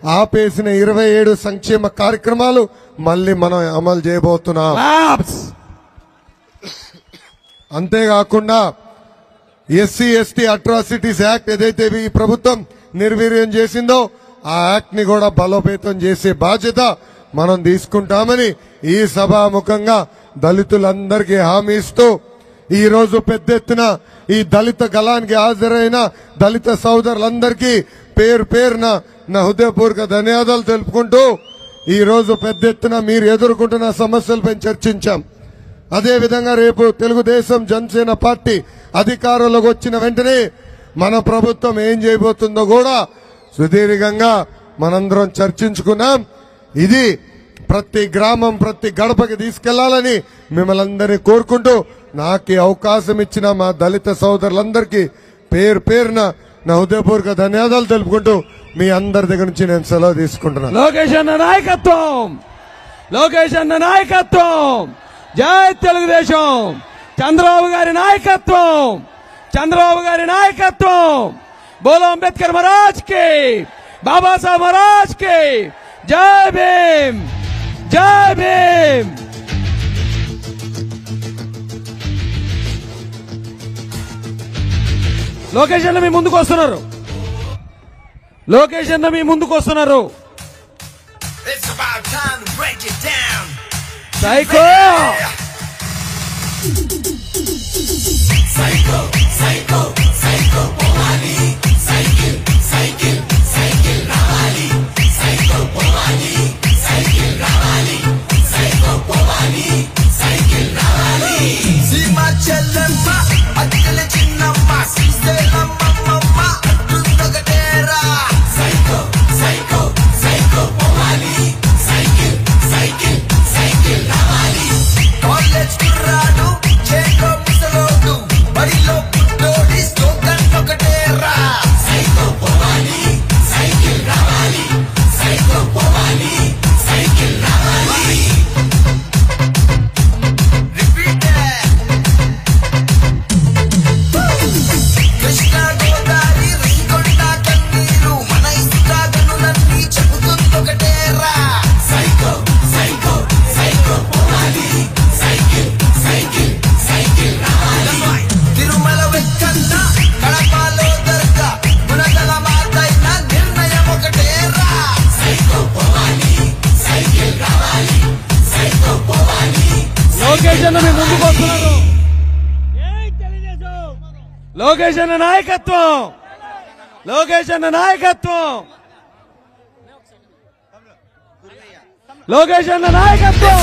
ఆపేసిన 27 సంక్షేమ కార్యక్రమాలు మళ్ళీ మనం అమలు చేయబోతున్నాం. అంతేకాకుండా ఎస్సీ ఎస్టీ అట్రాసిటీస్ యాక్ట్ ఏదైతే ఈ ప్రభుత్వం నిర్వీర్యం చేసిందో ఆ యాక్ట్ ని కూడా బలోపేతం చేసే బాధ్యత మనం తీసుకుంటామని ఈ సభాముఖంగా దళితులందరికీ హామీ ఇస్తూ ఈ రోజు పెద్ద ఎత్తున ఈ దళిత గలానికి హాజరైన దళిత సోదరులందరికీ పేరు పేరున నా హృదయపూర్వక ధన్యవాదాలు తెలుపుకుంటూ ఈ రోజు పెద్ద ఎత్తున మీరు ఎదుర్కొంటున్న సమస్యలపై చర్చించాం. అదేవిధంగా రేపు తెలుగుదేశం జనసేన పార్టీ అధికారంలోకి వచ్చిన వెంటనే మన ప్రభుత్వం ఏం చేయబోతుందో కూడా సుదీర్ఘంగా మనందరం చర్చించుకున్నాం. ఇది ప్రతి గ్రామం ప్రతి గడపకి తీసుకెళ్లాలని మిమ్మల్ని అందరినీ కోరుకుంటూ నాకు అవకాశం ఇచ్చిన మా దళిత సోదరులందరికీ పేరు పేరున నా హృదయపూర్వక ధన్యవాదాలు తెలుపుకుంటూ మీ అందరి దగ్గర నుంచి నేను సెలవు తీసుకుంటున్నాను. లోకేష్ అన్న నాయకత్వం, లోకేష్ అన్న నాయకత్వం, జై తెలుగుదేశం, చంద్రబాబు గారి నాయకత్వం, చంద్రబాబు గారి నాయకత్వం, బోలో అంబేద్కర్ మహారాజ్ కి, బాబాసాహెబ్ మహారాజ్ కి, జై భీమ్, జై భీమ్. లోకేష్ అన్న మీ ముందుకు వస్తున్నారు, లోకేష్ అన్న మీ ముందుకు వస్తున్నారు. సైకో సైకో సైకో సైకో పోవాలి, సైకిల్ సైకిల్ సైకిల్ రావాలి, సైకో పోవాలి, సైకిల్ రావాలి, సైకో పోవాలి, సైకిల్ రావాలి. సీమా చెల్లెమ్మ అక్కల చిన్నమ్మ శ్రీశైలమ్మ అట్టుదగటేరా, సైకో సైకో సైకో పోవాలి, సైకిల్ సైకిల్ సైకిల్ రావాలి. కాలేజ్ కుర్రాడు చేకో ముసలోడు బడిలో పుట్టోడి స్లోగన్ ఒకటేరా, సైకో పోవాలి, సైకిల్ రావాలి, సైకో పోవాలి, సైకిల్ రావాలి. కృష్ణా గోదావరి రైకొండ కన్నీరు మన ఇష్టాగనులన్నీ చెబుతుందొకటేరా, సైకో సైకో సైకో పోవాలి, సైకిల్ సైకిల్ సైకిల్ రావాలి. తిరుమల వెంకన్న కడపలో దర్గా గుణగల మాతైన నిర్ణయం ఒకటేరా, సైకో పోవాలి, సైకిల్ రావాలి, సైకో పోవాలి. లోకేష్ అన్న మీ ముందుకు వస్తున్నారు, లోకేష్ అన్న నాయకత్వం, లోకేష్ అన్న నాయకత్వం, లోకేష్ అన్న నాయకత్వం.